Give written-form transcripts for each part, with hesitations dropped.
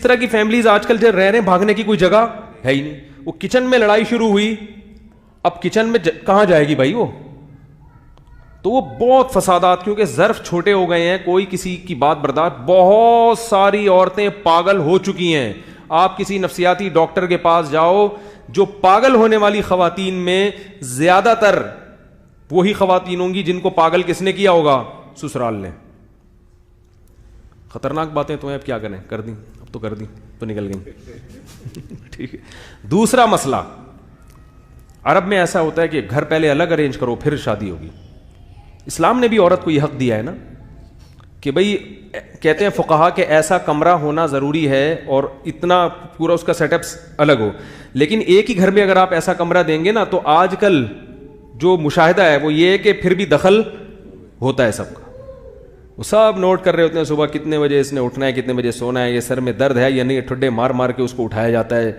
جس طرح کی فیملیز آج کل جو رہ رہے ہیں, بھاگنے کی کوئی جگہ ہے ہی نہیں. وہ کچن میں لڑائی شروع ہوئی, اب کچن میں کہاں جائے گی بھائی وہ, تو وہ بہت فسادات, کیونکہ ظرف چھوٹے ہو گئے ہیں, کوئی کسی کی بات برداشت. بہت ساری عورتیں پاگل ہو چکی ہیں. آپ کسی نفسیاتی ڈاکٹر کے پاس جاؤ, جو پاگل ہونے والی خواتین میں زیادہ تر وہی خواتین ہوں گی جن کو پاگل کس نے کیا ہوگا, سسرال نے. خطرناک باتیں تو ہیں, اب کیا کریں, کر دیں, اب تو کر دیں تو نکل گئیں. ٹھیک ہے. دوسرا مسئلہ, عرب میں ایسا ہوتا ہے کہ گھر پہلے الگ ارینج کرو پھر شادی ہوگی. اسلام نے بھی عورت کو یہ حق دیا ہے نا کہ بھئی کہتے ہیں فقہا کہ ایسا کمرہ ہونا ضروری ہے اور اتنا پورا اس کا سیٹ اپ الگ ہو. لیکن ایک ہی گھر میں اگر آپ ایسا کمرہ دیں گے نا, تو آج کل جو مشاہدہ ہے وہ یہ ہے کہ پھر بھی دخل ہوتا ہے سب کا. وہ سب نوٹ کر رہے ہوتے ہیں صبح کتنے بجے اس نے اٹھنا ہے, کتنے بجے سونا ہے, یہ سر میں درد ہے یا نہیں, ٹھڈے مار مار کے اس کو اٹھایا جاتا ہے.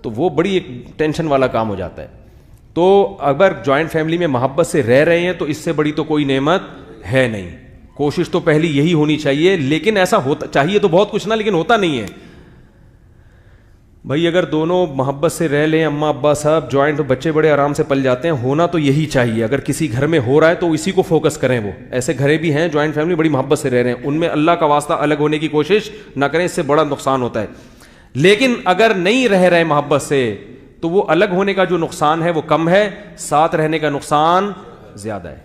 تو وہ بڑی ایک ٹینشن والا کام ہو جاتا ہے. تو اگر جوائنٹ فیملی میں محبت سے رہ رہے ہیں تو اس سے بڑی تو کوئی نعمت ہے نہیں. کوشش تو پہلی یہی ہونی چاہیے, لیکن ایسا ہوتا چاہیے تو بہت کچھ نا, لیکن ہوتا نہیں ہے. بھائی اگر دونوں محبت سے رہ لیں, اماں ابا صاحب جوائنٹ, تو بچے بڑے آرام سے پل جاتے ہیں. ہونا تو یہی چاہیے. اگر کسی گھر میں ہو رہا ہے تو اسی کو فوکس کریں. وہ ایسے گھریں بھی ہیں جوائنٹ فیملی بڑی محبت سے رہ رہے ہیں, ان میں اللہ کا واسطہ الگ ہونے کی کوشش نہ کریں, اس سے بڑا نقصان ہوتا ہے. لیکن اگر نہیں رہ رہے محبت سے تو وہ الگ ہونے کا جو نقصان ہے وہ کم ہے, ساتھ رہنے کا نقصان زیادہ ہے.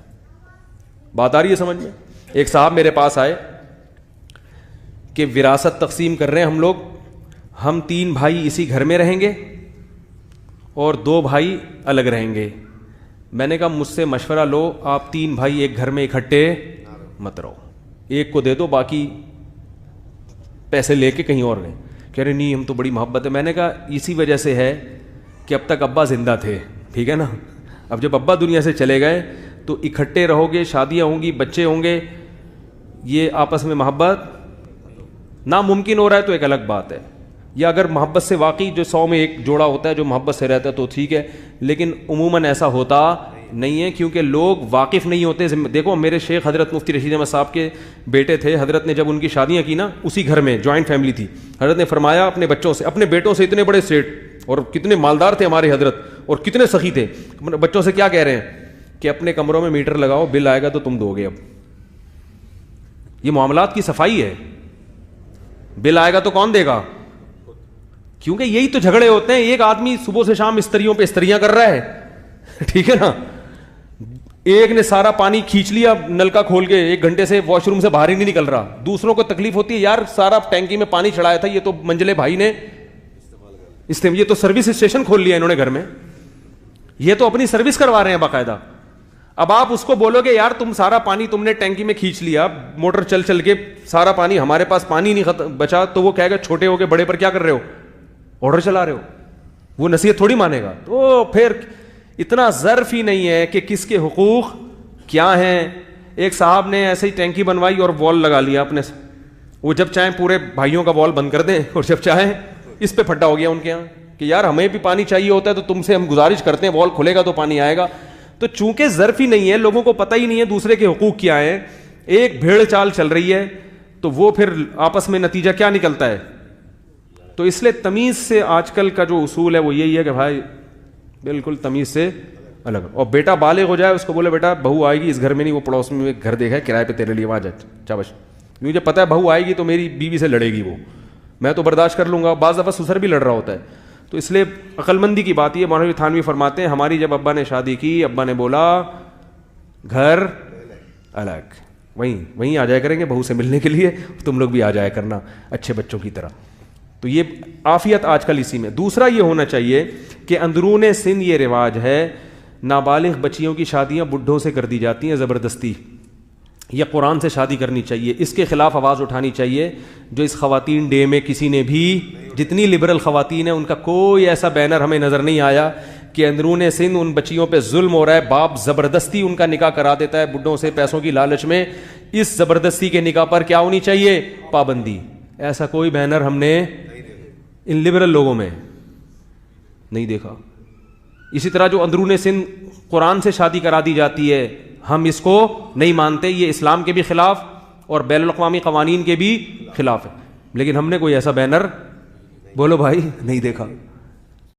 بات آ رہی ہے سمجھ میں؟ ایک صاحب میرے پاس آئے کہ وراثت تقسیم کر رہے ہیں ہم لوگ, ہم 3 بھائی اسی گھر میں رہیں گے اور 2 بھائی الگ رہیں گے. میں نے کہا مجھ سے مشورہ لو, آپ 3 بھائی ایک گھر میں اکٹھے مت رہو, ایک کو دے دو, باقی پیسے لے کے کہیں اور گئے. کہہ رہے نہیں ہم تو بڑی محبت ہے. میں نے کہا اسی وجہ سے ہے کہ اب تک ابا زندہ تھے, ٹھیک ہے نا. اب جب ابا دنیا سے چلے گئے تو اکٹھے رہو گے, شادیاں ہوں گی, بچے ہوں گے, یہ آپس میں محبت ناممکن ہو رہا ہے تو ایک الگ بات ہے. یا اگر محبت سے واقعی جو 100 میں ایک جوڑا ہوتا ہے جو محبت سے رہتا ہے تو ٹھیک ہے, لیکن عموماً ایسا ہوتا نہیں ہے کیونکہ لوگ واقف نہیں ہوتے. دیکھو میرے شیخ حضرت مفتی رشید احمد صاحب کے بیٹے تھے, حضرت نے جب ان کی شادیاں کی نا اسی گھر میں جوائنٹ فیملی تھی, حضرت نے فرمایا اپنے بچوں سے, اپنے بیٹوں سے, اتنے بڑے سیٹ اور کتنے مالدار تھے ہمارے حضرت اور کتنے سخی تھے, بچوں سے کیا کہہ رہے ہیں کہ اپنے کمروں میں میٹر لگاؤ, بل آئے گا تو تم دو گے. اب یہ معاملات کی صفائی ہے, بل آئے گا تو کون دے گا, کیونکہ یہی تو جھگڑے ہوتے ہیں. ایک آدمی صبح سے شام استریوں پہ استریاں کر رہا ہے, ٹھیک ہے نا, ایک نے سارا پانی کھینچ لیا نل کا کھول کے, 1 گھنٹے سے واش روم سے باہر ہی نہیں نکل رہا. دوسروں کو تکلیف ہوتی ہے, یار سارا ٹینکی میں پانی چڑھایا تھا, یہ تو منجلے بھائی نے یہ تو سروس اسٹیشن کھول لیا انہوں نے گھر میں, یہ تو اپنی سروس کروا رہے ہیں باقاعدہ. اب آپ اس کو بولو گے یار تم سارا پانی تم نے ٹینکی میں کھینچ لیا, موٹر چل چل کے سارا پانی, ہمارے پاس پانی نہیں بچا, تو وہ کہے گا چھوٹے ہو کے بڑے پر کیا کر رہے ہو, آرڈر چلا رہے ہو. وہ نصیحت تھوڑی مانے گا. تو پھر اتنا ظرف ہی نہیں ہے کہ کس کے حقوق کیا ہیں. ایک صاحب نے ایسے ہی ٹینکی بنوائی اور وال لگا لیا اپنے, وہ جب چاہیں پورے بھائیوں کا وال بند کر دیں اور جب چاہیں اس پہ پھٹا ہو گیا ان کے یہاں کہ یار ہمیں بھی پانی چاہیے ہوتا ہے تو تم سے ہم گزارش کرتے ہیں, وال کھلے گا تو پانی آئے گا. تو چونکہ ظرف ہی نہیں ہے, لوگوں کو پتہ ہی نہیں ہے دوسرے کے حقوق کیا ہیں, ایک بھیڑ چال چل رہی ہے, تو وہ پھر آپس میں نتیجہ کیا نکلتا ہے. تو اس لیے تمیز سے آج کل کا جو اصول ہے وہ یہی ہے کہ بھائی بالکل تمیز سے الگ. اور بیٹا بالغ ہو جائے, اس کو بولے بیٹا بہو آئے گی اس گھر میں نہیں, وہ پڑوس میں ایک گھر دیکھا ہے کرائے پہ تیرے لیے, وہاں جا بش, مجھے پتہ ہے بہو آئے گی تو میری بیوی سے لڑے گی, وہ میں تو برداشت کر لوں گا. بعض دفعہ سسر بھی لڑ رہا ہوتا ہے. تو اس لیے عقل مندی کی بات یہ, مولوی تھانوی فرماتے ہیں ہماری جب ابا نے شادی کی, ابا نے بولا گھر الگ, وہیں آ جایا کریں گے بہو سے ملنے کے لیے, تم لوگ بھی آ جایا کرنا اچھے بچوں کی طرح. تو یہ عافیت آج کل اسی میں. دوسرا یہ ہونا چاہیے کہ اندرون سندھ یہ رواج ہے, نابالغ بچیوں کی شادیاں بڈھوں سے کر دی جاتی ہیں زبردستی. یہ قرآن سے شادی کرنی چاہیے, اس کے خلاف آواز اٹھانی چاہیے. جو اس خواتین ڈے میں کسی نے بھی, جتنی لبرل خواتین ہیں ان کا کوئی ایسا بینر ہمیں نظر نہیں آیا کہ اندرون سندھ ان بچیوں پہ ظلم ہو رہا ہے, باپ زبردستی ان کا نکاح کرا دیتا ہے بڈھوں سے پیسوں کی لالچ میں. اس زبردستی کے نکاح پر کیا ہونی چاہیے, پابندی. ایسا کوئی بینر ہم نے ان لبرل لوگوں میں نہیں دیکھا. اسی طرح جو اندرون سندھ قرآن سے شادی کرا دی جاتی ہے, ہم اس کو نہیں مانتے, یہ اسلام کے بھی خلاف اور بین الاقوامی قوانین کے بھی خلاف ہے, لیکن ہم نے کوئی ایسا بینر بولو بھائی. نہیں دیکھا.